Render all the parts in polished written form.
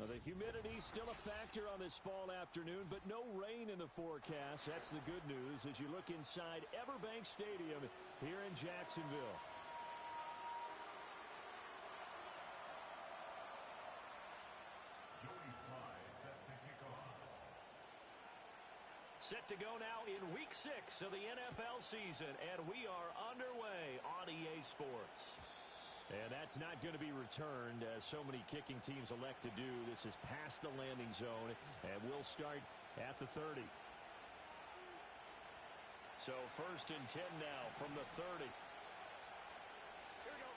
Well, the humidity's still a factor on this fall afternoon, but no rain in the forecast. That's the good news as you look inside Everbank Stadium here in Jacksonville. Set to go now in Week 6 of the NFL season, and we are underway on EA Sports. And that's not going to be returned, as so many kicking teams elect to do. This is past the landing zone, and we'll start at the 30. So 1st and 10 now from the 30. Here we go.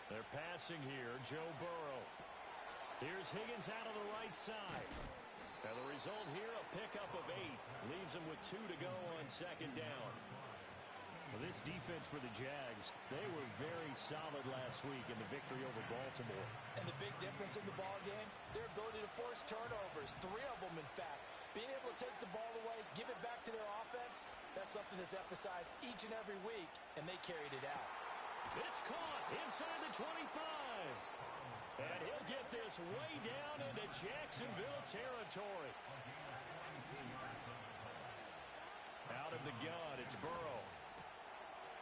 They're passing here. Joe Burrow. Here's Higgins out of the right side. And the result here, a pickup of 8. Leaves them with 2 to go on 2nd down. Well, this defense for the Jags, they were very solid last week in the victory over Baltimore. And the big difference in the ball game, their ability to force turnovers, 3 of them in fact. Being able to take the ball away, give it back to their offense, that's something that's emphasized each and every week, and they carried it out. It's caught inside the 25. And he'll get this way down into Jacksonville territory. Out of the gun, it's Burrow.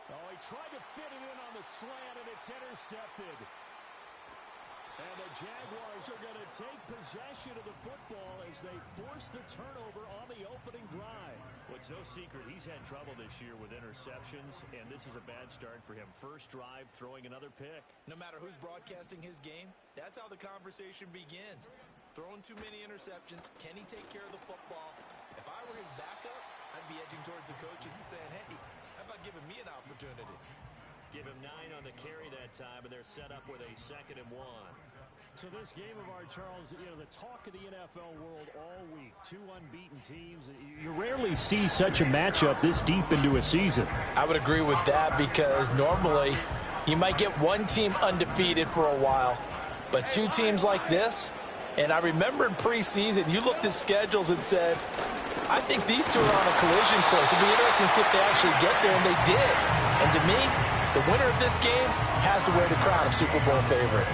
Oh, he tried to fit it in on the slant, and it's intercepted. And the Jaguars are going to take possession of the football as they force the turnover on the opening drive. Well, it's no secret he's had trouble this year with interceptions, and this is a bad start for him. First drive, throwing another pick. No matter who's broadcasting his game, that's how the conversation begins. Throwing too many interceptions, can he take care of the football? If I were his backup, I'd be edging towards the coaches and saying, hey, how about giving me an opportunity? Give him 9 on the carry that time, and they're set up with a 2nd and 1. So this game of ours, Charles, you know, the talk of the NFL world all week. 2 unbeaten teams. You rarely see such a matchup this deep into a season. I would agree with that because normally you might get one team undefeated for a while, but 2 teams like this, and I remember in preseason you looked at schedules and said, I think these 2 are on a collision course. It'll be interesting to see if they actually get there, and they did. And to me, the winner of this game has to wear the crown of Super Bowl favorite.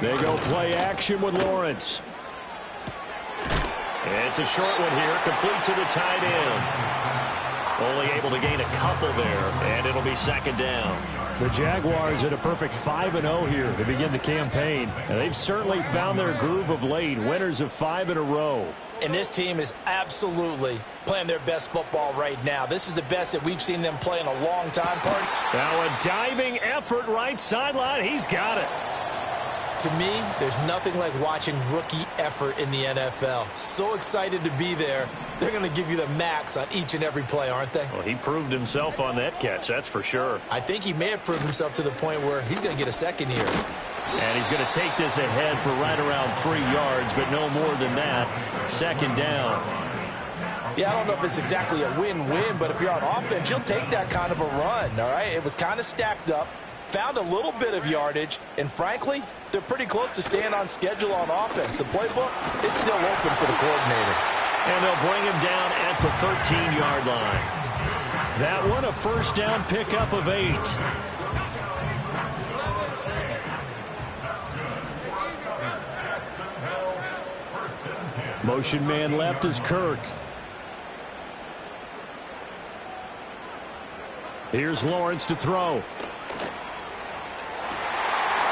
They go play action with Lawrence. It's a short one here, complete to the tight end. Only able to gain a couple there, and it'll be 2nd down. The Jaguars at a perfect 5-0 here to begin the campaign. And they've certainly found their groove of late, winners of 5 in a row. And this team is absolutely playing their best football right now. This is the best that we've seen them play in a long time. Now a diving effort right sideline. He's got it. To me, there's nothing like watching rookie effort in the NFL. So excited to be there. They're going to give you the max on each and every play, aren't they? Well, he proved himself on that catch, that's for sure. I think he may have proved himself to the point where he's going to get a 2nd here. And he's going to take this ahead for right around 3 yards, but no more than that. 2nd down. Yeah, I don't know if it's exactly a win-win, but if you're on offense, you'll take that kind of a run, all right? It was kind of stacked up, found a little bit of yardage, and frankly, they're pretty close to staying on schedule on offense. The playbook is still open for the coordinator. And they'll bring him down at the 13-yard line. That one, a 1st down pickup of 8. Motion man left is Kirk. Here's Lawrence to throw.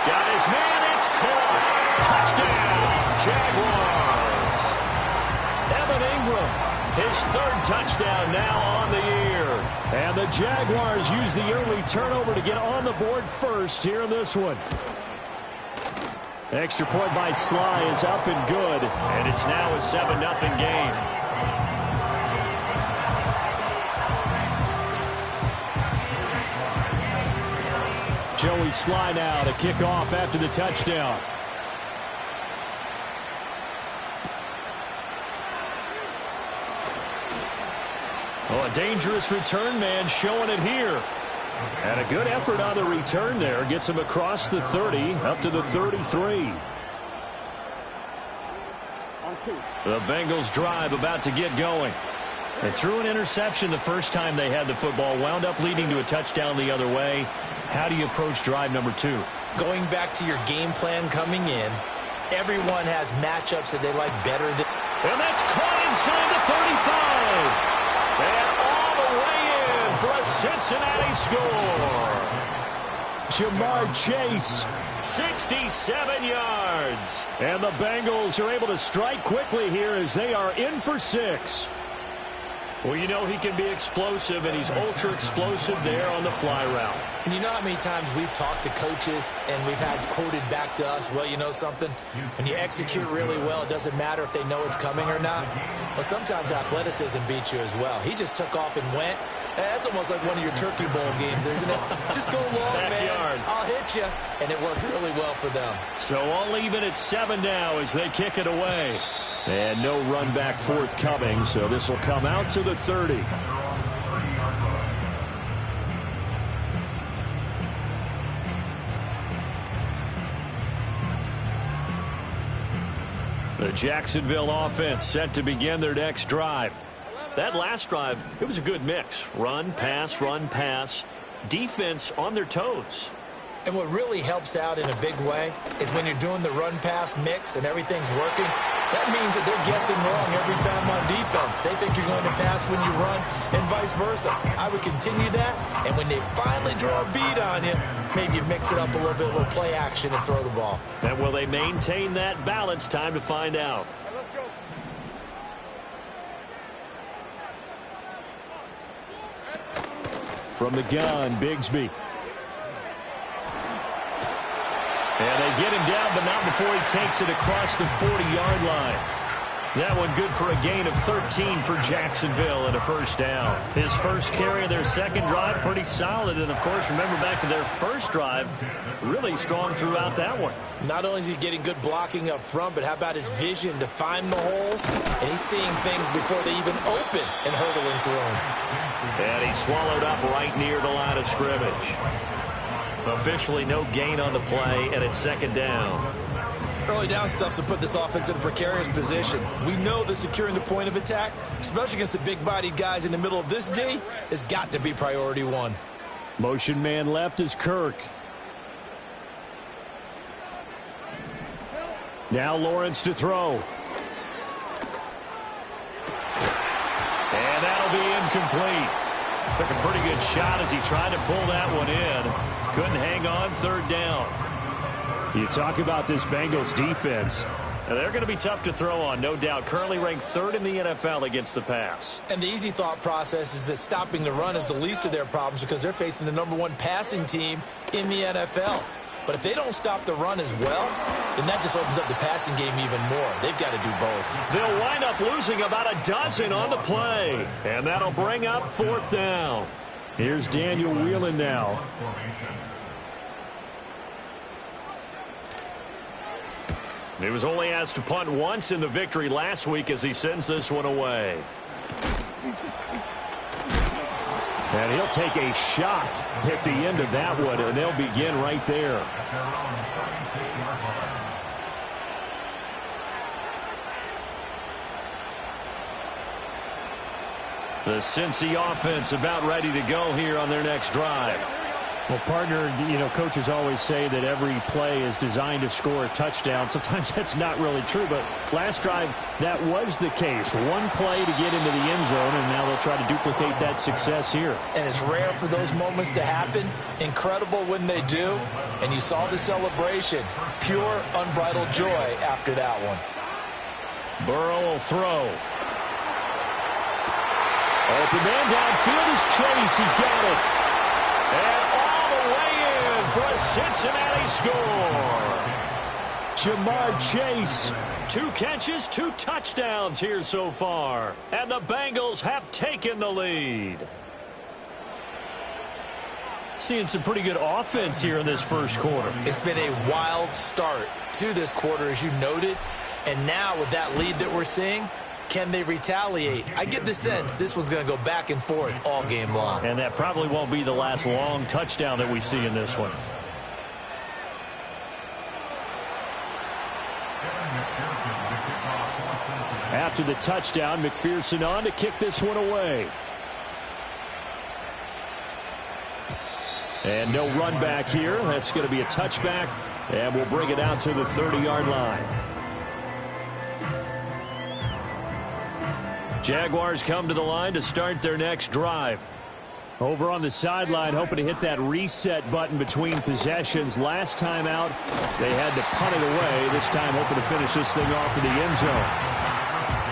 Got his man, it's caught. Touchdown, Jaguars. Evan Ingram, his 3rd touchdown now on the year. And the Jaguars use the early turnover to get on the board first here in this one. Extra point by Sly is up and good, and it's now a 7-0 game. Joey Sly now to kick off after the touchdown. Oh, a dangerous return man showing it here. And a good effort on the return there. Gets him across the 30, up to the 33. The Bengals drive about to get going. They threw an interception the first time they had the football, wound up leading to a touchdown the other way. How do you approach drive number 2? Going back to your game plan coming in, everyone has matchups that they like better than. And that's caught inside the 35. And all the way in for a Cincinnati score. Jamar Chase, 67 yards. And the Bengals are able to strike quickly here as they are in for 6. Well, you know he can be explosive, and he's ultra-explosive there on the fly route. And you know how many times we've talked to coaches and we've had quoted back to us, well, you know something? When you execute really well, it doesn't matter if they know it's coming or not. Well, sometimes athleticism beats you as well. He just took off and went. That's almost like one of your Turkey Bowl games, isn't it? Just go long, Backyard. Man. I'll hit you. And it worked really well for them. So all even at 7 now as they kick it away. And no run back forthcoming, so this will come out to the 30. The Jacksonville offense set to begin their next drive. That last drive, it was a good mix. Run, pass, defense on their toes. And what really helps out in a big way is when you're doing the run-pass mix and everything's working, that means that they're guessing wrong every time on defense. They think you're going to pass when you run and vice versa. I would continue that, and when they finally draw a beat on you, maybe you mix it up a little bit, a little play action and throw the ball. And will they maintain that balance? Time to find out. Let's go. From the gun, Bigsby. And they get him down, but not before he takes it across the 40-yard line. That one good for a gain of 13 for Jacksonville and a first down. His first carry of their second drive, pretty solid. And, of course, remember back to their first drive, really strong throughout that one. Not only is he getting good blocking up front, but how about his vision to find the holes? And he's seeing things before they even open and hurdling through them. And he swallowed up right near the line of scrimmage. Officially no gain on the play, and it's second down. Early down stuff to put this offense in a precarious position. We know that securing the point of attack, especially against the big-bodied guys in the middle of this D, has got to be priority one. Motion man left is Kirk. Now Lawrence to throw. And that'll be incomplete. Took a pretty good shot as he tried to pull that one in. Couldn't hang on, third down. You talk about this Bengals defense. Now, they're going to be tough to throw on, no doubt. Currently ranked 3rd in the NFL against the pass. And the easy thought process is that stopping the run is the least of their problems because they're facing the #1 passing team in the NFL. But if they don't stop the run as well, then that just opens up the passing game even more. They've got to do both. They'll wind up losing about a dozen on the play. And that'll bring up 4th down. Here's Daniel Whelan now. He was only asked to punt once in the victory last week as he sends this one away. And he'll take a shot at the end of that one, and they'll begin right there. The Cincy offense about ready to go here on their next drive. Well, partner, you know, coaches always say that every play is designed to score a touchdown. Sometimes that's not really true, but last drive, that was the case. One play to get into the end zone, and now they'll try to duplicate that success here. And it's rare for those moments to happen. Incredible when they do. And you saw the celebration. Pure, unbridled joy after that one. Burrow will throw. Open man downfield is Chase. He's got it. And all the way in for a Cincinnati score. Jamar Chase. 2 catches, 2 touchdowns here so far. And the Bengals have taken the lead. Seeing some pretty good offense here in this first quarter. It's been a wild start to this quarter, as you noted. And now with that lead that we're seeing, can they retaliate? I get the sense this one's going to go back and forth all game long. And that probably won't be the last long touchdown that we see in this one. After the touchdown, McPherson on to kick this one away. And no run back here. That's going to be a touchback, and we'll bring it out to the 30-yard line. Jaguars come to the line to start their next drive. Over on the sideline, hoping to hit that reset button between possessions. Last time out, they had to punt it away. This time, hoping to finish this thing off in the end zone.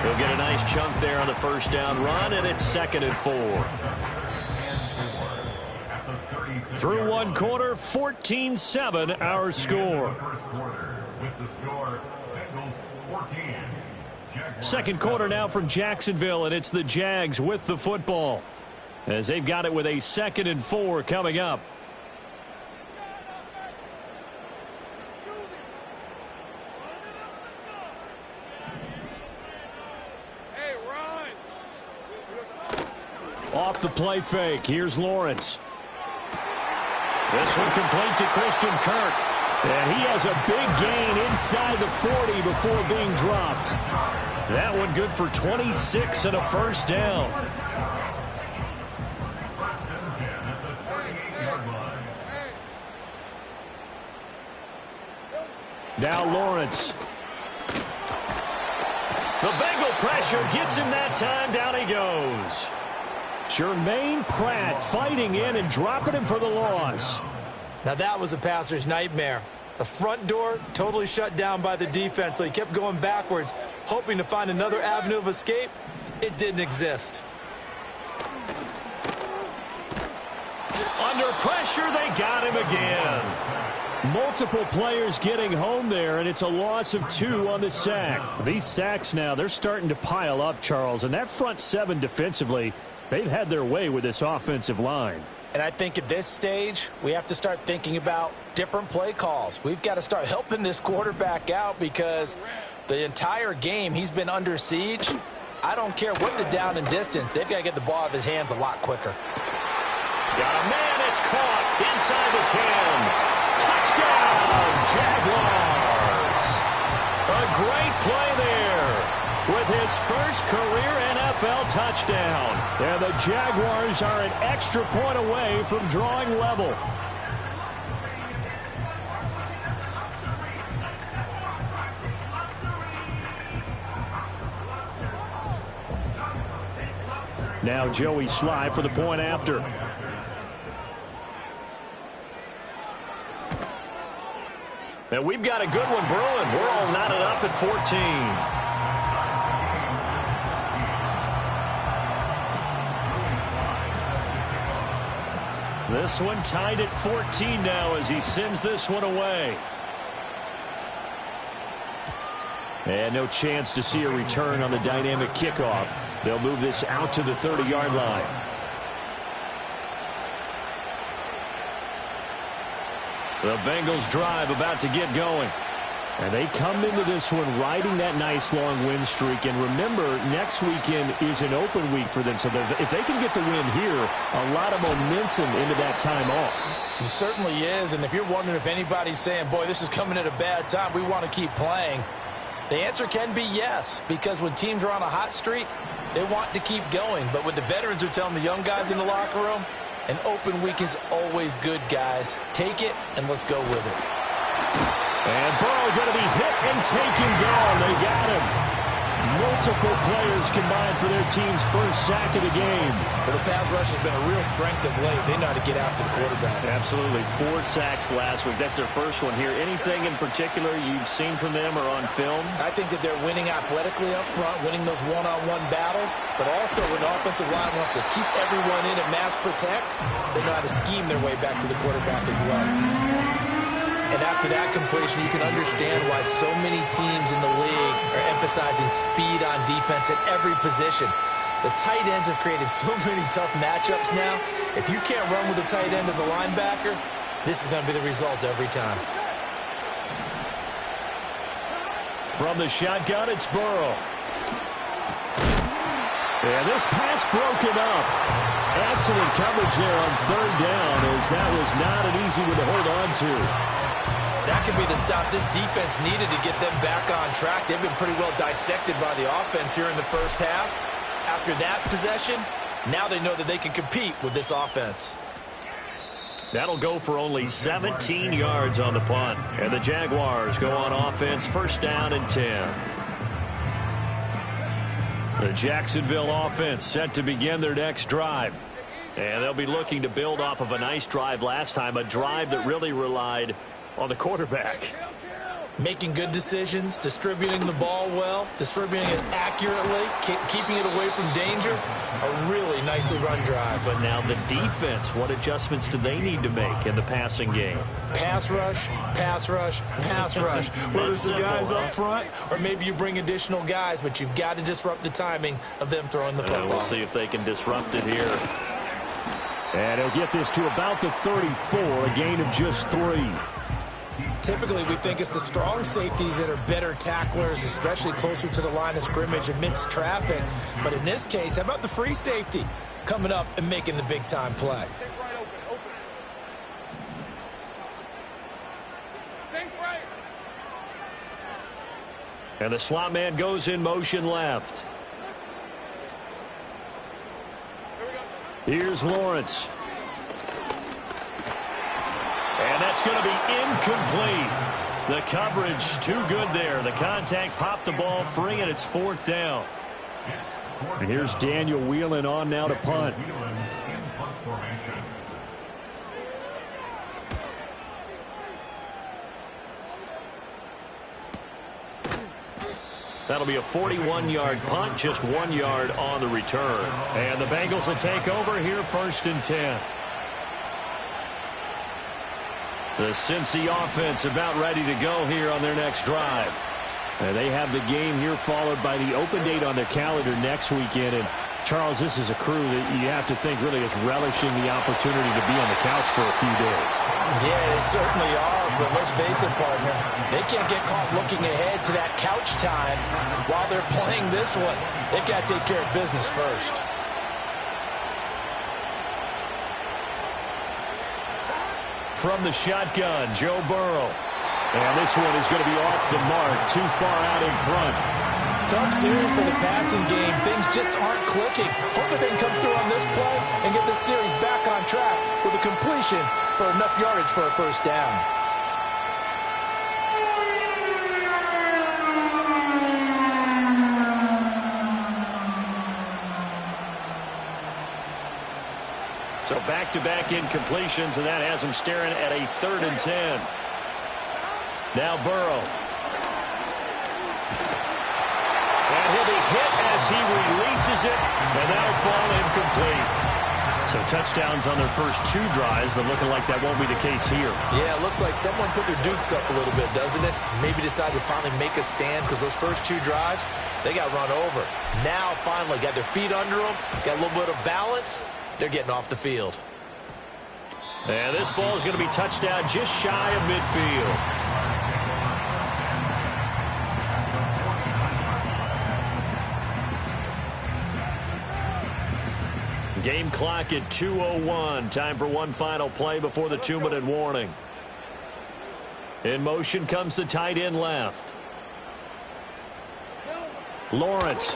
They'll get a nice chunk there on the first down run, and it's 2nd and 4. Through one quarter, 14-7 our score. Second quarter now from Jacksonville, and it's the Jags with the football, as they've got it with a 2nd and 4 coming up. Off the play fake, here's Lawrence. This one complete to Christian Kirk. And he has a big gain inside the 40 before being dropped. That one good for 26 and a first down. Now Lawrence. The Bengal pressure gets him that time. Down he goes. Jermaine Pratt fighting in and dropping him for the loss. Now that was a passer's nightmare. The front door totally shut down by the defense, so he kept going backwards, hoping to find another avenue of escape. It didn't exist. Under pressure, they got him again. Multiple players getting home there, and it's a loss of 2 on the sack. These sacks now, they're starting to pile up, Charles, and that front 7 defensively, they've had their way with this offensive line. And I think at this stage, we have to start thinking about different play calls. We've got to start helping this quarterback out because the entire game he's been under siege. I don't care what the down and distance. They've got to get the ball out of his hands a lot quicker. Got a man. It's caught inside the 10. Touchdown, Jaguars. A great play there with his first career NFL touchdown. And the Jaguars are an extra point away from drawing level. Now Joey Sly for the point after. And we've got a good one brewing. We're all knotted up at 14. This one tied at 14 now as he sends this one away. And no chance to see a return on the dynamic kickoff. They'll move this out to the 30-yard line. The Bengals drive about to get going. And they come into this one riding that nice long win streak. And remember, next weekend is an open week for them. So if they can get the win here, a lot of momentum into that time off. It certainly is. And if you're wondering if anybody's saying, boy, this is coming at a bad time, we want to keep playing, the answer can be yes. Because when teams are on a hot streak, they want to keep going. But what the veterans are telling the young guys in the locker room, an open week is always good, guys. Take it, and let's go with it. And Burrow going to be hit and taken down. They got him. Multiple players combined for their team's first sack of the game. Well, the pass rush has been a real strength of late. They know how to get after the quarterback. Absolutely. 4 sacks last week. That's their first one here. Anything in particular you've seen from them or on film? I think that they're winning athletically up front, winning those one-on-one battles, but also when the offensive line wants to keep everyone in and mass protect, they know how to scheme their way back to the quarterback as well. And after that completion, you can understand why so many teams in the league are emphasizing speed on defense at every position. The tight ends have created so many tough matchups now. If you can't run with a tight end as a linebacker, this is going to be the result every time. From the shotgun, it's Burrow. And this pass broken up. Excellent coverage there on 3rd down, as that was not an easy one to hold on to. That could be the stop this defense needed to get them back on track. They've been pretty well dissected by the offense here in the first half. After that possession, now they know that they can compete with this offense. That'll go for only 17 yards on the punt. And the Jaguars go on offense, first down and 10. The Jacksonville offense set to begin their next drive. And they'll be looking to build off of a nice drive last time, a drive that really relied on the quarterback. Making good decisions, distributing the ball well, distributing it accurately, keeping it away from danger. A really nicely run drive. But now the defense, what adjustments do they need to make in the passing game? Pass rush, pass rush, pass rush. Whether it's the guys up front or maybe you bring additional guys, but you've got to disrupt the timing of them throwing the football. We'll see if they can disrupt it here. And he'll get this to about the 34, a gain of just 3. Typically, we think it's the strong safeties that are better tacklers, especially closer to the line of scrimmage amidst traffic. But in this case, how about the free safety coming up and making the big-time play? And the slot man goes in motion left. Here's Lawrence. And that's going to be incomplete. The coverage too good there. The contact popped the ball free, and it's fourth down. And here's Daniel Whelan on now to punt. That'll be a 41-yard punt, just 1 yard on the return. And the Bengals will take over here, first and 10. The Cincy offense about ready to go here on their next drive. And they have the game here followed by the open date on their calendar next weekend. And, Charles, this is a crew that you have to think really is relishing the opportunity to be on the couch for a few days. Yeah, they certainly are, but let's face it, partner. They can't get caught looking ahead to that couch time while they're playing this one. They've got to take care of business first. From the shotgun, Joe Burrow. And this one is going to be off the mark, too far out in front. Tough series for the passing game. Things just aren't clicking. Hoping they can come through on this play and get this series back on track with a completion for enough yardage for a first down. So back-to-back incompletions, and that has him staring at a 3rd and 10. Now Burrow. And he'll be hit as he releases it, and that'll fall incomplete. So touchdowns on their first 2 drives, but looking like that won't be the case here. Yeah, it looks like someone put their dukes up a little bit, doesn't it? Maybe decided to finally make a stand because those first 2 drives, they got run over. Now finally got their feet under them, got a little bit of balance. They're getting off the field. And this ball is going to be touchdown just shy of midfield. Game clock at 2:01. Time for one final play before the 2-minute warning. In motion comes the tight end left. Lawrence.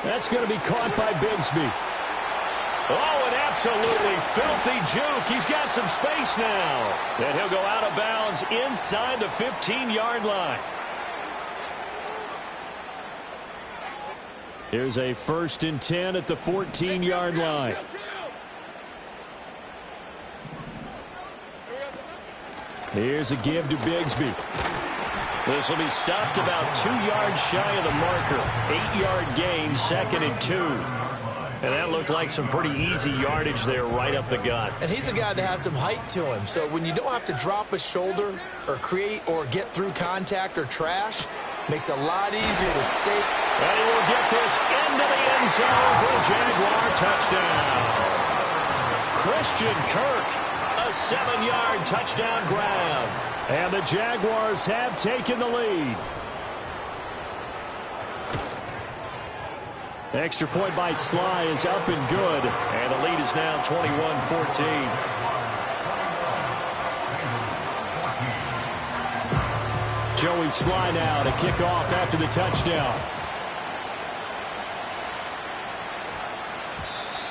That's going to be caught by Bigsby. Oh, an absolutely filthy juke. He's got some space now. And he'll go out of bounds inside the 15-yard line. Here's a 1st and 10 at the 14-yard line. Here's a give to Bigsby. This will be stopped about 2 yards shy of the marker. 8-yard gain, 2nd and 2. And that looked like some pretty easy yardage there right up the gut. And he's a guy that has some height to him. So when you don't have to drop a shoulder or create or get through contact or trash, makes it a lot easier to stay. And he will get this into the end zone for a Jaguar touchdown. Christian Kirk, a 7-yard touchdown grab. And the Jaguars have taken the lead. Extra point by Sly is up and good. And the lead is now 21-14. Joey Sly now to kick off after the touchdown.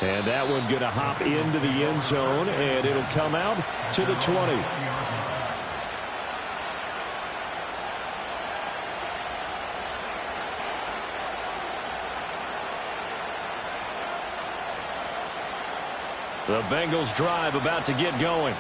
And that one going to hop into the end zone, and it'll come out to the 20. The Bengals drive about to get going.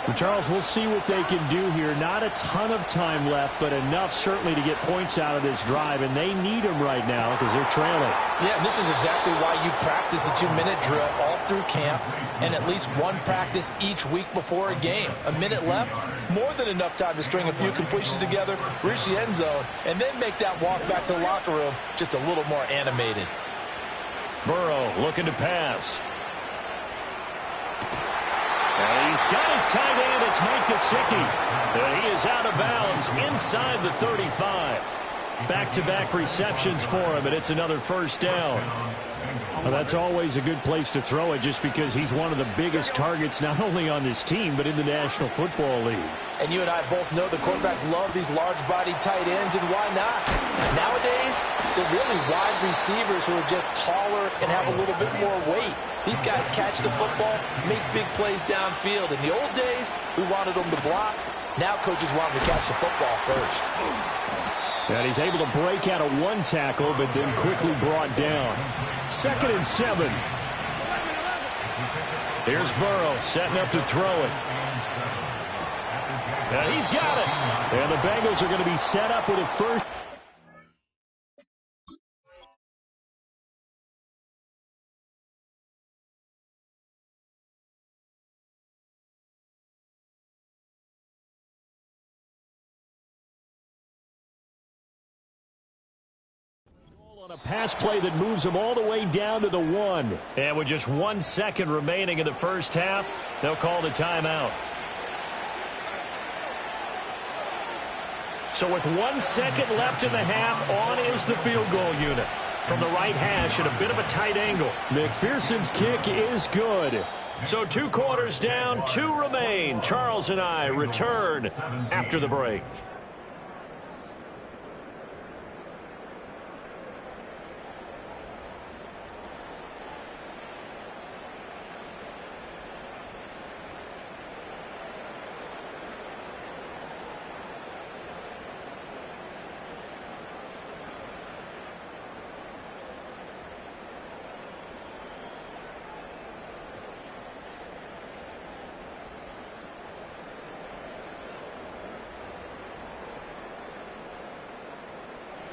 Well, Charles, we'll see what they can do here. Not a ton of time left, but enough certainly to get points out of this drive, and they need them right now because they're trailing. Yeah, and this is exactly why you practice a 2-minute drill all through camp and at least one practice each week before a game. A minute left, more than enough time to string a few completions together, reach the end zone, and then make that walk back to the locker room just a little more animated. Burrow looking to pass. And he's got his tight end. It's Mike Gesicki. And he is out of bounds inside the 35. Back-to-back receptions for him, and it's another first down. Well, that's always a good place to throw it just because he's one of the biggest targets not only on this team but in the National Football League. And you and I both know the quarterbacks love these large-bodied tight ends, and why not? Nowadays, they're really wide receivers who are just taller and have a little bit more weight. These guys catch the football, make big plays downfield. In the old days, we wanted them to block. Now coaches want them to catch the football first. And he's able to break out of one tackle, but then quickly brought down. 2nd and 7. Here's Burrow setting up to throw it. And he's got it. And the Bengals are going to be set up with a first. On a pass play that moves them all the way down to the 1. And with just 1 second remaining in the first half, they'll call the timeout. So with 1 second left in the half, on is the field goal unit. From the right hash at a bit of a tight angle. McPherson's kick is good. So 2 quarters down, 2 remain. Charles and I return after the break.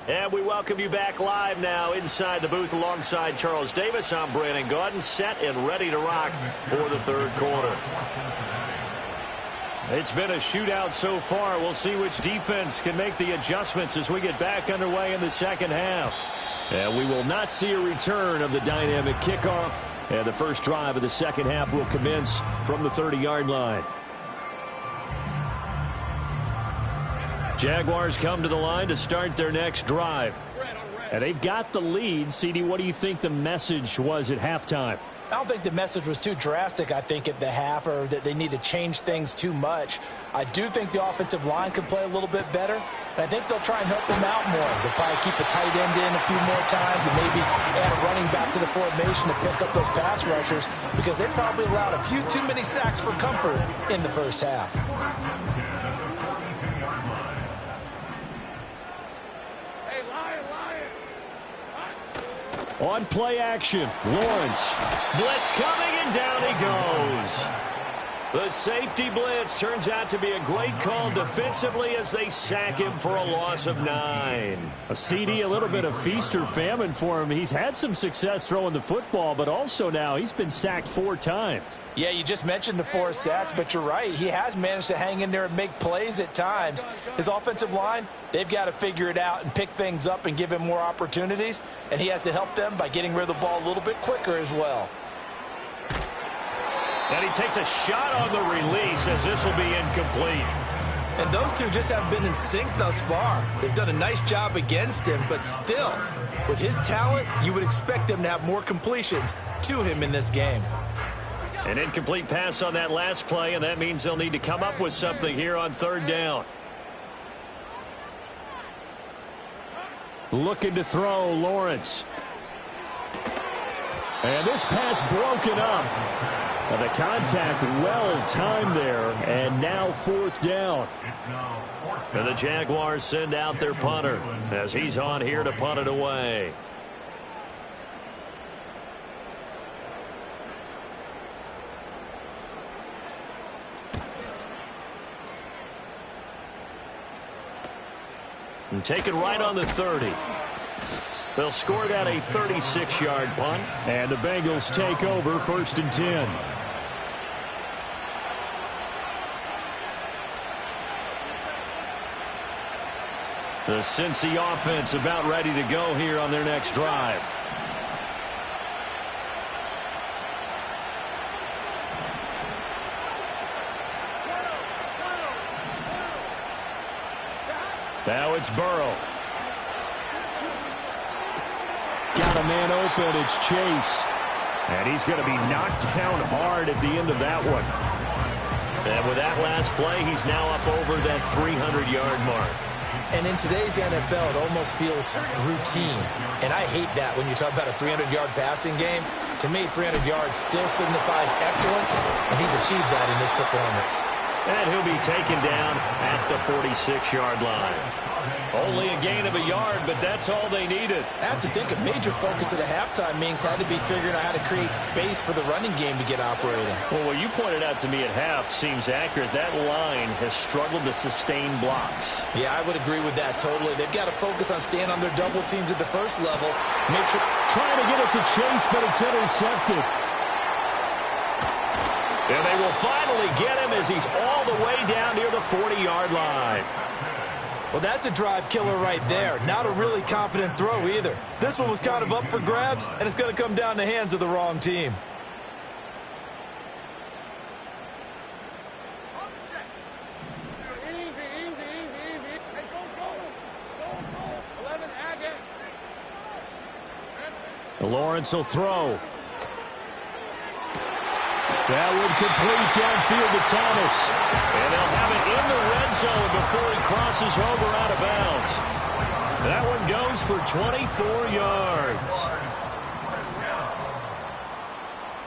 And we welcome you back live now inside the booth alongside Charles Davis. I'm Brandon Gaudin, set and ready to rock for the 3rd quarter. It's been a shootout so far. We'll see which defense can make the adjustments as we get back underway in the 2nd half. And we will not see a return of the dynamic kickoff. And the first drive of the 2nd half will commence from the 30-yard line. Jaguars come to the line to start their next drive. And they've got the lead. CD, what do you think the message was at halftime? I don't think the message was too drastic, I think, at the half, or that they need to change things too much. I do think the offensive line can play a little bit better, and I think they'll try and help them out more. They'll probably keep a tight end in a few more times and maybe add a running back to the formation to pick up those pass rushers, because they probably allowed a few too many sacks for comfort in the first half. On play action, Lawrence. Blitz coming, and down he goes. The safety blitz turns out to be a great call defensively as they sack him for a loss of 9. A CD, a little bit of feast or famine for him. He's had some success throwing the football, but also now he's been sacked 4 times. Yeah, you just mentioned the 4 sacks, but you're right. He has managed to hang in there and make plays at times. His offensive line, they've got to figure it out and pick things up and give him more opportunities, and he has to help them by getting rid of the ball a little bit quicker as well. And he takes a shot on the release as this will be incomplete. And those two just haven't been in sync thus far. They've done a nice job against him, but still, with his talent, you would expect them to have more completions to him in this game. An incomplete pass on that last play, and that means they'll need to come up with something here on 3rd down. Looking to throw, Lawrence. And this pass broken up. And the contact well timed there. And now 4th down. And the Jaguars send out their punter as he's on here to punt it away. And take it right on the 30. They'll score that a 36-yard punt. And the Bengals take over 1st and 10. The Cincy offense about ready to go here on their next drive. Now it's Burrow. Got a man open. It's Chase. And he's going to be knocked down hard at the end of that one. And with that last play, he's now up over that 300-yard mark. And in today's NFL, it almost feels routine. And I hate that when you talk about a 300-yard passing game. To me, 300 yards still signifies excellence, and he's achieved that in this performance. And he'll be taken down at the 46-yard line. Only a gain of a yard, but that's all they needed. I have to think a major focus of the halftime meetings had to be figuring out how to create space for the running game to get operating. Well, what you pointed out to me at half seems accurate. That line has struggled to sustain blocks. Yeah, I would agree with that totally. They've got to focus on staying on their double teams at the first level. Make sure. Trying to get it to Chase, but it's intercepted. And they will finally get him as he's all the way down near the 40-yard line. Well, that's a drive killer right there. Not a really confident throw either. This one was kind of up for grabs, and it's going to come down the hands of the wrong team. Lawrence will throw. That would complete downfield to Thomas. And they'll have it in the red zone before he crosses over out of bounds. That one goes for 24 yards.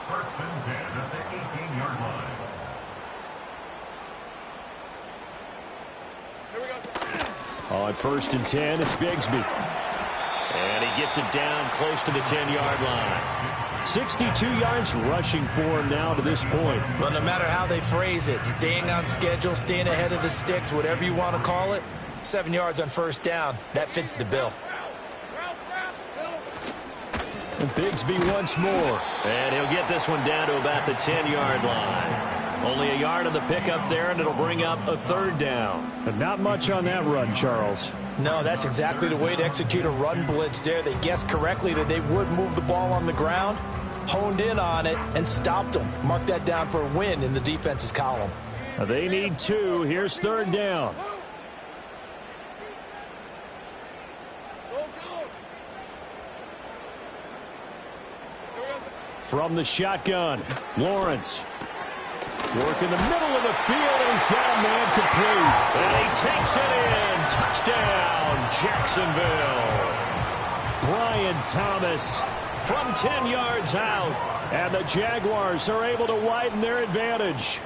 First and 10 at the 18-yard line. On 1st and 10, it's Bigsby. And he gets it down close to the 10-yard line. 62 yards rushing for him now to this point. Well, no matter how they phrase it, staying on schedule, staying ahead of the sticks, whatever you want to call it, 7 yards on 1st down, that fits the bill. And Bigsby once more. And he'll get this one down to about the 10-yard line. Only a yard on the pickup there, and it'll bring up a 3rd down. But not much on that run, Charles. No, that's exactly the way to execute a run blitz there. They guessed correctly that they would move the ball on the ground, honed in on it, and stopped them. Mark that down for a win in the defense's column. They need 2. Here's 3rd down. From the shotgun, Lawrence. Work in the middle of the field, and he's got a man complete. And he takes it in. Touchdown, Jacksonville. Brian Thomas from 10 yards out. And the Jaguars are able to widen their advantage.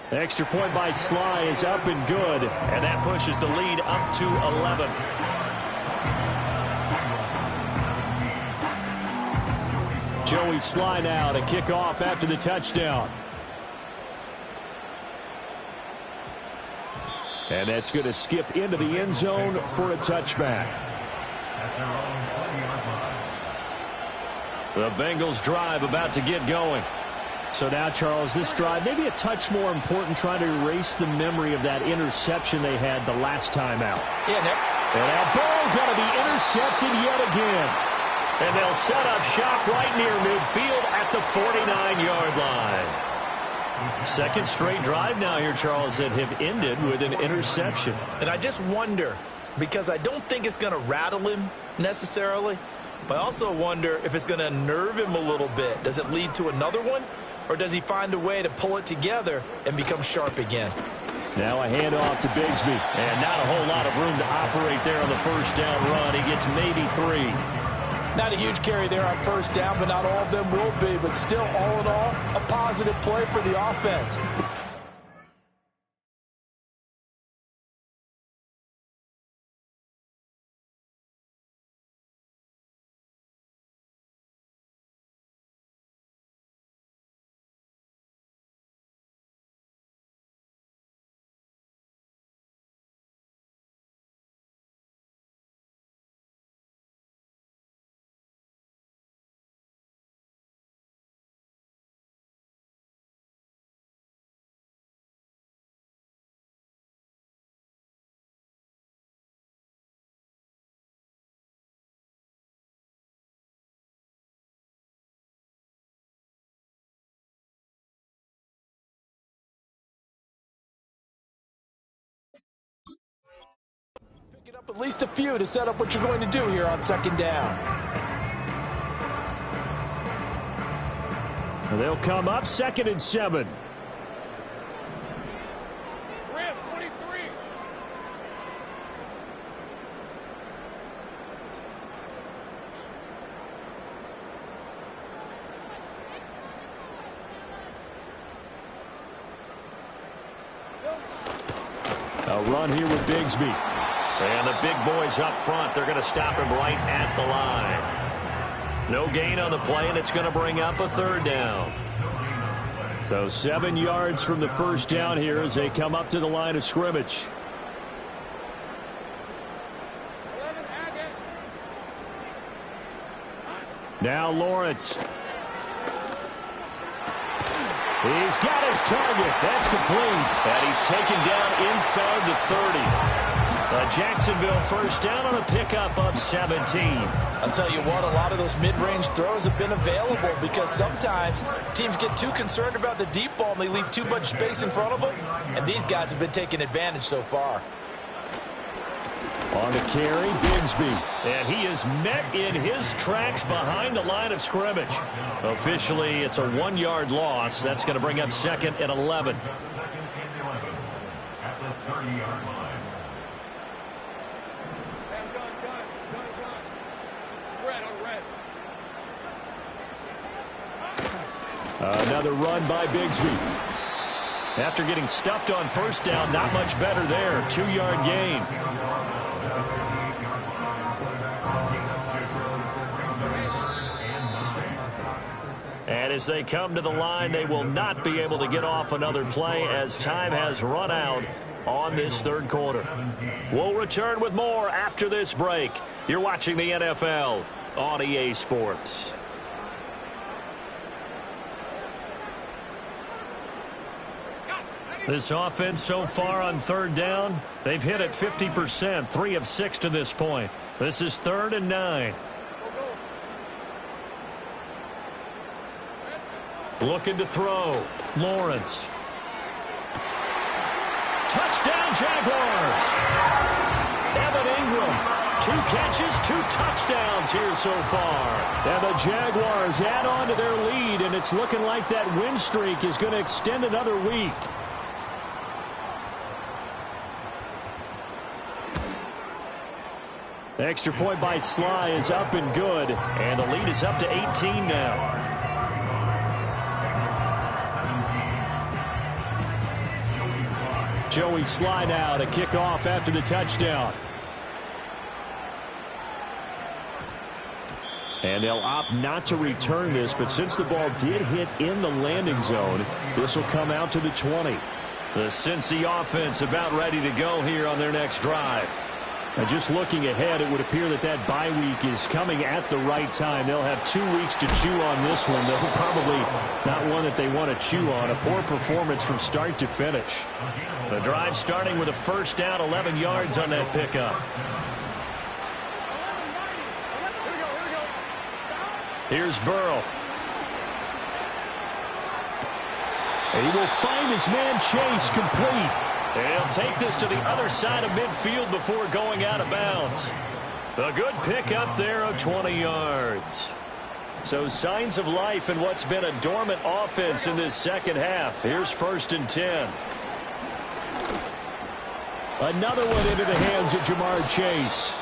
The extra point by Sly is up and good. And that pushes the lead up to 11. Joey Sly now to kick off after the touchdown. And that's going to skip into the end zone for a touchback. The Bengals drive about to get going. So now, Charles, this drive maybe a touch more important, trying to erase the memory of that interception they had the last time out. Yeah, and that ball going to be intercepted yet again. And they'll set up shop right near midfield at the 49-yard line. Second straight drive now here, Charles, that have ended with an interception. And I just wonder, because I don't think it's going to rattle him necessarily, but I also wonder if it's going to nerve him a little bit. Does it lead to another one, or does he find a way to pull it together and become sharp again? Now a handoff to Bigsby. And not a whole lot of room to operate there on the first down run. He gets maybe 3. Not a huge carry there on first down, but not all of them will be. But still, all in all, a positive play for the offense. Pick it up at least a few to set up what you're going to do here on second down. They'll come up 2nd and 7. A run here with Bigsby. And the big boys up front, they're going to stop him right at the line. No gain on the play, and it's going to bring up a 3rd down. So 7 yards from the first down here as they come up to the line of scrimmage. Now Lawrence. He's got his target. That's complete. And he's taken down inside the 30. A Jacksonville first down on a pickup of 17. I'll tell you what, a lot of those mid-range throws have been available because sometimes teams get too concerned about the deep ball and they leave too much space in front of them, and these guys have been taking advantage so far. On the carry, Bigsby. And he is met in his tracks behind the line of scrimmage. Officially, it's a 1-yard loss. That's going to bring up 2nd and 11. At the 30-yard line. Another run by Bigsby. After getting stuffed on first down, not much better there. 2-yard gain. And as they come to the line, they will not be able to get off another play as time has run out on this 3rd quarter. We'll return with more after this break. You're watching the NFL on EA Sports. This offense so far on 3rd down, they've hit it 50%, 3 of 6 to this point. This is 3rd and 9. Looking to throw. Lawrence. Touchdown, Jaguars. Evan Ingram, 2 catches, 2 touchdowns here so far. And the Jaguars add on to their lead, and it's looking like that win streak is going to extend another week. The extra point by Sly is up and good, and the lead is up to 18 now. Joey Sly now to kick off after the touchdown. And they'll opt not to return this, but since the ball did hit in the landing zone, this will come out to the 20. The Cincy offense about ready to go here on their next drive. And just looking ahead, it would appear that that bye week is coming at the right time. They'll have 2 weeks to chew on this one, though probably not one that they want to chew on. A poor performance from start to finish. The drive starting with a first down, 11 yards on that pickup. Here's Burrow. And he will find his man Chase complete. And he'll take this to the other side of midfield before going out of bounds. A good pickup there of 20 yards. So signs of life in what's been a dormant offense in this second half. Here's 1st and 10. Another one into the hands of Jamar Chase.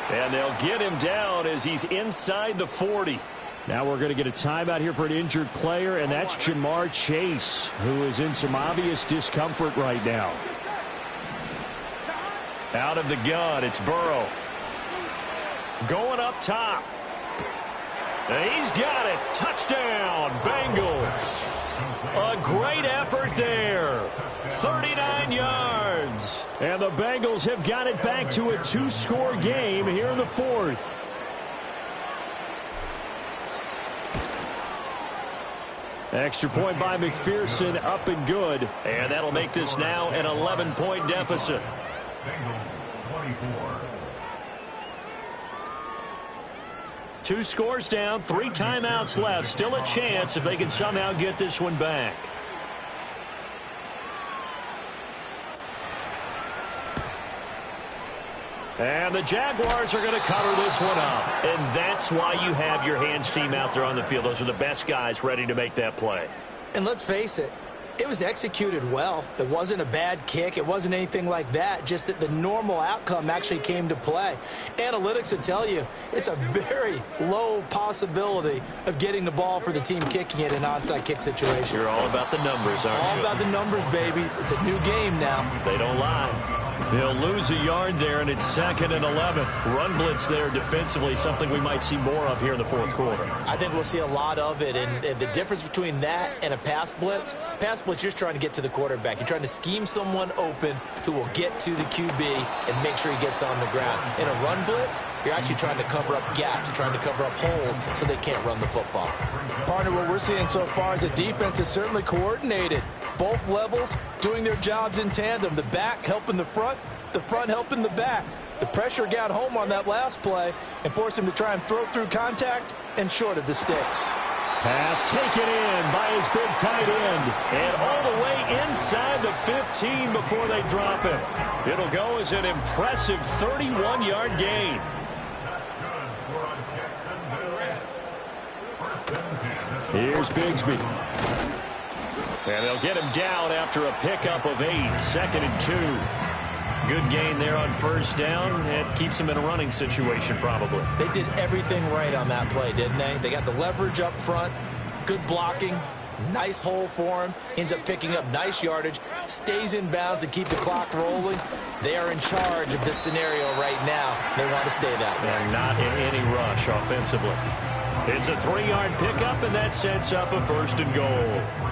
And they'll get him down as he's inside the 40. Now we're going to get a timeout here for an injured player, and that's Jamar Chase, who is in some obvious discomfort right now. Out of the gun, it's Burrow. Going up top. And he's got it. Touchdown, Bengals. A great effort there. 39 yards. And the Bengals have got it back to a 2-score game here in the fourth. Extra point by McPherson, up and good. And that'll make this now an 11-point deficit. Bengals 24. 2 scores down, 3 timeouts left. Still a chance if they can somehow get this one back. And the Jaguars are going to cover this one up. And that's why you have your hands team out there on the field. Those are the best guys ready to make that play. And let's face it, it was executed well. It wasn't a bad kick. It wasn't anything like that. Just that the normal outcome actually came to play. Analytics will tell you it's a very low possibility of getting the ball for the team kicking it in an onside kick situation. You're all about the numbers, aren't you? All about the numbers, baby. It's a new game now. They don't lie. They'll lose a yard there, and it's 2nd and 11. Run blitz there defensively, something we might see more of here in the fourth quarter. I think we'll see a lot of it, and the difference between that and a pass blitz, you're just trying to get to the quarterback. You're trying to scheme someone open who will get to the QB and make sure he gets on the ground. In a run blitz, you're actually trying to cover up gaps, trying to cover up holes so they can't run the football. Partner, what we're seeing so far is the defense is certainly coordinated. Both levels doing their jobs in tandem. The back helping the front helping the back. The pressure got home on that last play and forced him to try and throw through contact and short of the sticks. Pass taken in by his big tight end. And all the way inside the 15 before they drop it. It'll go as an impressive 31-yard gain. Here's Bigsby. And they'll get him down after a pickup of 8. 2nd and 2. Good gain there on first down. It keeps them in a running situation probably. They did everything right on that play, didn't they? They got the leverage up front, good blocking, nice hole for him, ends up picking up nice yardage, stays in bounds to keep the clock rolling. They are in charge of this scenario right now. They want to stay that way. They're not in any rush offensively. It's a 3-yard pickup, and that sets up a 1st and goal.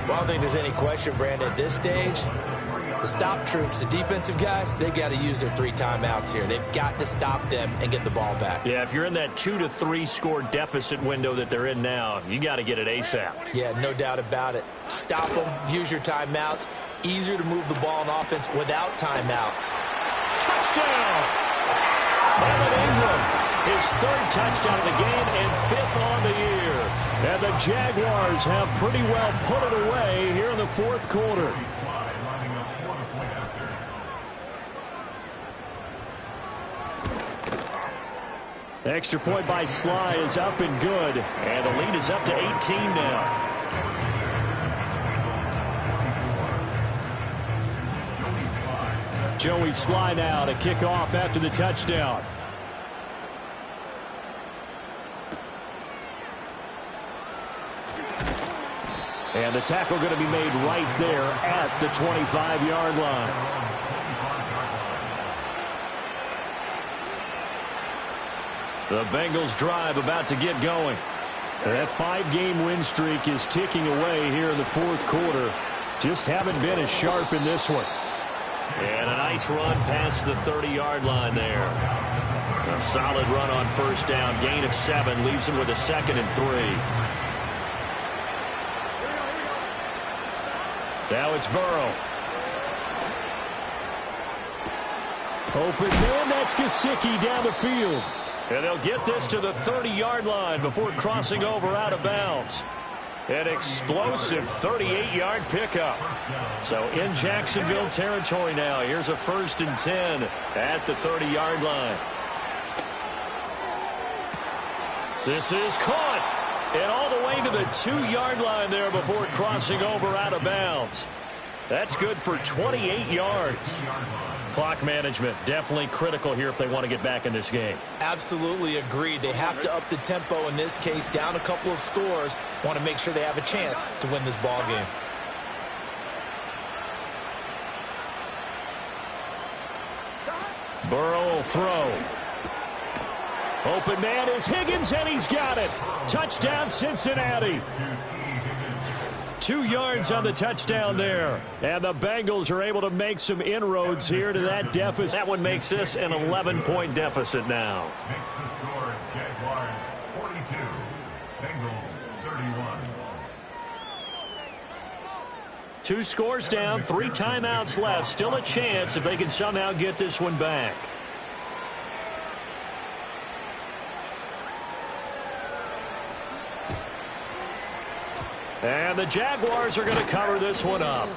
Well, I don't think there's any question, Brandon, at this stage. The stop troops, the defensive guys, they've got to use their 3 timeouts here. They've got to stop them and get the ball back. Yeah, if you're in that 2 to 3 score deficit window that they're in now, you got to get it ASAP. Yeah, no doubt about it. Stop them, use your timeouts. Easier to move the ball on offense without timeouts. Touchdown! Evan Ingram, his 3rd touchdown of the game and 5th on the year. And the Jaguars have pretty well put it away here in the fourth quarter. Extra point by Sly is up and good. And the lead is up to 18 now. Joey Sly now to kick off after the touchdown. And the tackle going to be made right there at the 25-yard line. The Bengals drive about to get going. That 5-game win streak is ticking away here in the fourth quarter. Just haven't been as sharp in this one. And a nice run past the 30-yard line there. A solid run on first down. Gain of 7 leaves him with a 2nd and 3. Now it's Burrow. Open man, that's Gesicki down the field. And they'll get this to the 30-yard line before crossing over out of bounds. An explosive 38-yard pickup. So in Jacksonville territory now. Here's a 1st and 10 at the 30-yard line. This is caught. And all the way to the 2-yard line there before crossing over out of bounds. That's good for 28 yards. Clock management definitely critical here if they want to get back in this game. Absolutely agreed. They have to up the tempo in this case, down a couple of scores. Want to make sure they have a chance to win this ball game. Burrow will throw. Open man is Higgins, and he's got it. Touchdown, Cincinnati. 2 yards on the touchdown there. And the Bengals are able to make some inroads here to that deficit. That one makes this an 11-point deficit now. Makes the score Jaguars 42, Bengals 31. 2 scores down, 3 timeouts left. Still a chance if they can somehow get this one back. And the Jaguars are going to cover this one up.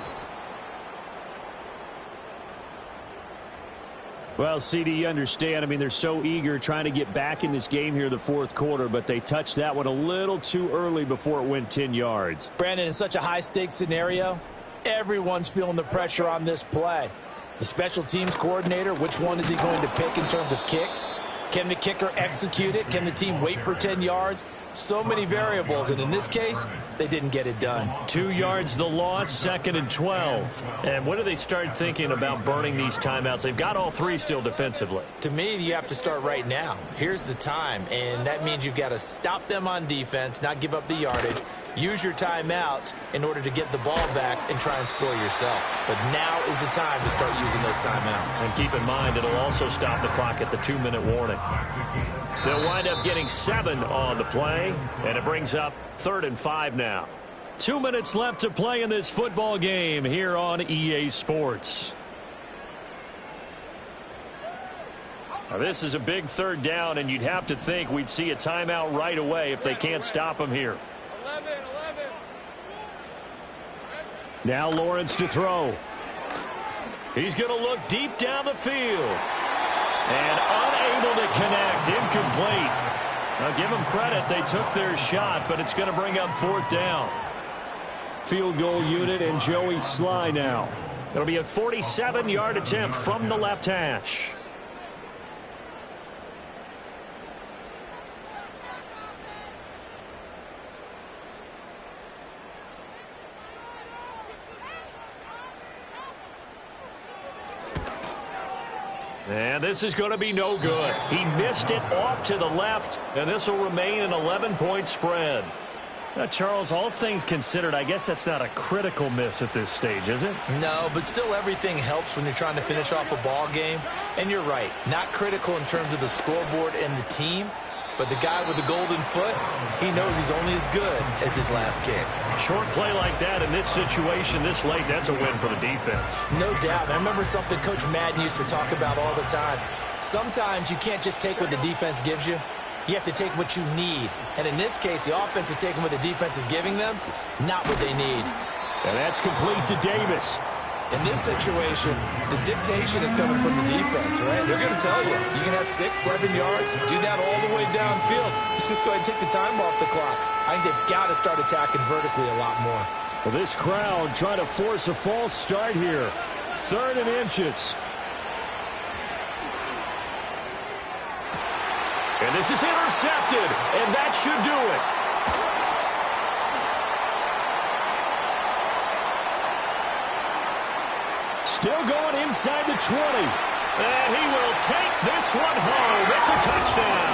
Well, CD, you understand. I mean, they're so eager trying to get back in this game here in the fourth quarter, but they touched that one a little too early before it went 10 yards. Brandon, in such a high-stakes scenario, everyone's feeling the pressure on this play. The special teams coordinator, which one is he going to pick in terms of kicks? Can the kicker execute it? Can the team wait for 10 yards? So many variables, and in this case, they didn't get it done. 2 yards the loss, 2nd and 12. And when do they start thinking about burning these timeouts? They've got all 3 still defensively. To me, you have to start right now. Here's the time, and that means you've got to stop them on defense, not give up the yardage, use your timeouts in order to get the ball back and try and score yourself. But now is the time to start using those timeouts. And keep in mind, it'll also stop the clock at the 2-minute warning. They'll wind up getting 7 on the play, and it brings up 3rd and 5 now. 2 minutes left to play in this football game here on EA Sports. Now, this is a big 3rd down, and you'd have to think we'd see a timeout right away if they can't stop them here. 11. Now Lawrence to throw. He's going to look deep down the field. And unable to connect, incomplete. Now give them credit, they took their shot, but it's going to bring up 4th down. Field goal unit and Joey Sly now. It'll be a 47-yard attempt from the left hash. And this is going to be no good. He missed it off to the left, and this will remain an 11-point spread. Now, Charles, all things considered, I guess that's not a critical miss at this stage, is it? No, but still everything helps when you're trying to finish off a ball game. And you're right, not critical in terms of the scoreboard and the team, but the guy with the golden foot, he knows he's only as good as his last kick. Short play like that in this situation this late, that's a win for the defense. No doubt. I remember something Coach Madden used to talk about all the time. Sometimes you can't just take what the defense gives you. You have to take what you need. And in this case, the offense is taking what the defense is giving them, not what they need. And that's complete to Davis. In this situation, the dictation is coming from the defense, right? They're going to tell you, you can have 6, 7 yards, do that all the way downfield. Just go ahead and take the time off the clock. I think they've got to start attacking vertically a lot more. Well, this crowd trying to force a false start here. 3rd and inches. And this is intercepted, and that should do it. Still going inside the 20. And he will take this one home. It's a touchdown.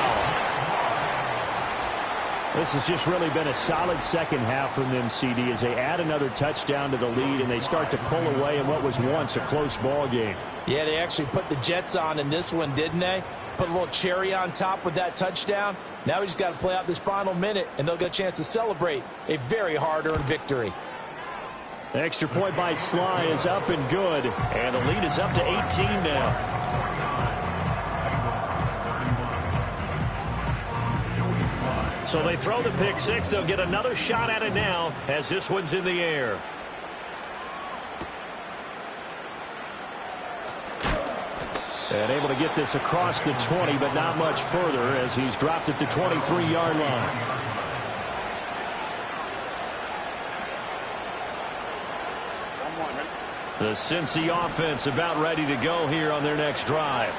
This has just really been a solid second half from them, CD, as they add another touchdown to the lead and they start to pull away in what was once a close ball game. Yeah, they actually put the Jets on in this one, didn't they? Put a little cherry on top with that touchdown. Now we just got to play out this final minute, and they'll get a chance to celebrate a very hard-earned victory. The extra point by Sly is up and good. And the lead is up to 18 now. So they throw the pick 6. They'll get another shot at it now as this one's in the air. And able to get this across the 20, but not much further as he's dropped at the 23-yard line. The Cincy offense about ready to go here on their next drive.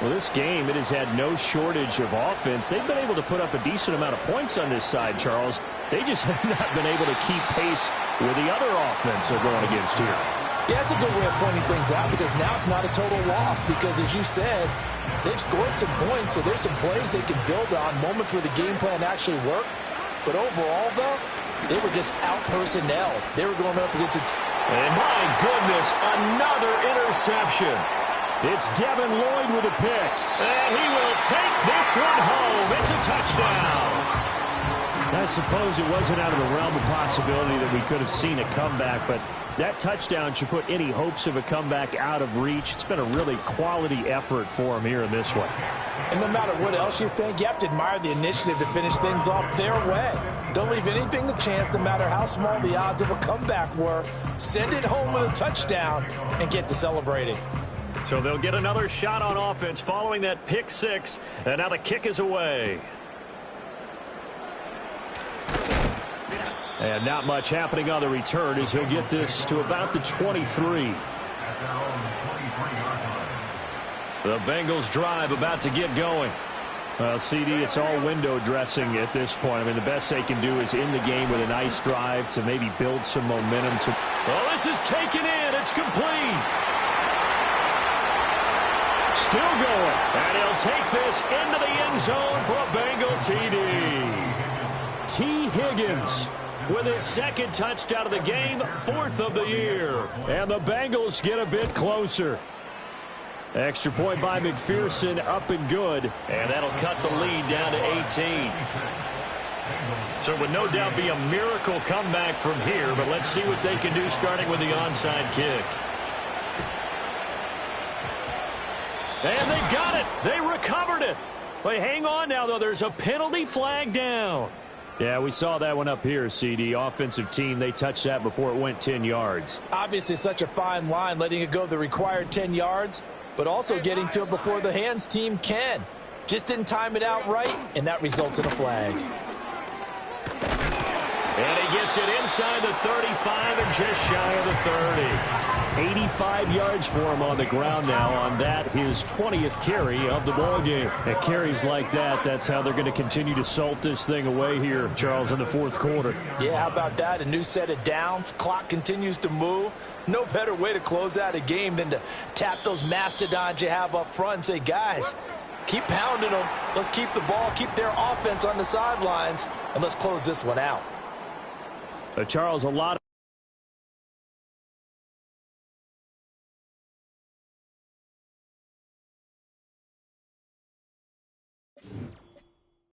Well, this game, it has had no shortage of offense. They've been able to put up a decent amount of points on this side, Charles. They just have not been able to keep pace with the other offense they're going against here. Yeah, it's a good way of pointing things out because now it's not a total loss because, as you said, they've scored some points, so there's some plays they can build on, moments where the game plan actually worked. But overall, though, they were just out-personnel. They were going up against it. And my goodness, another interception. It's Devin Lloyd with a pick. And he will take this one home. It's a touchdown. I suppose it wasn't out of the realm of possibility that we could have seen a comeback, but that touchdown should put any hopes of a comeback out of reach. It's been a really quality effort for him here in this one. And no matter what else you think, you have to admire the initiative to finish things off their way. Don't leave anything to chance, no matter how small the odds of a comeback were. Send it home with a touchdown and get to celebrating. So they'll get another shot on offense following that pick six, and now the kick is away. And not much happening on the return as he'll get this to about the 23. The Bengals drive about to get going. Well, CD, it's all window dressing at this point. I mean, the best they can do is end the game with a nice drive to maybe build some momentum. Oh, this is taken in. It's complete. Still going. And he'll take this into the end zone for a Bengal TD. T. Higgins with his second touchdown of the game, fourth of the year. And the Bengals get a bit closer. Extra point by McPherson, up and good. And that'll cut the lead down to 18. So it would no doubt be a miracle comeback from here, but let's see what they can do starting with the onside kick. And they got it. They recovered it. But hang on now, though. There's a penalty flag down. Yeah, we saw that one up here, CD. Offensive team, they touched that before it went 10 yards. Obviously, such a fine line, letting it go the required 10 yards, but also getting to it before the hands team can. Just didn't time it out right, and that results in a flag. And he gets it inside the 35 and just shy of the 30. 85 yards for him on the ground now on that, his 20th carry of the ball game. At carries like that, that's how they're going to continue to salt this thing away here, Charles, in the fourth quarter. Yeah, how about that? A new set of downs. Clock continues to move. No better way to close out a game than to tap those mastodons you have up front and say, guys, keep pounding them. Let's keep the ball, keep their offense on the sidelines, and let's close this one out. Charles, a lot of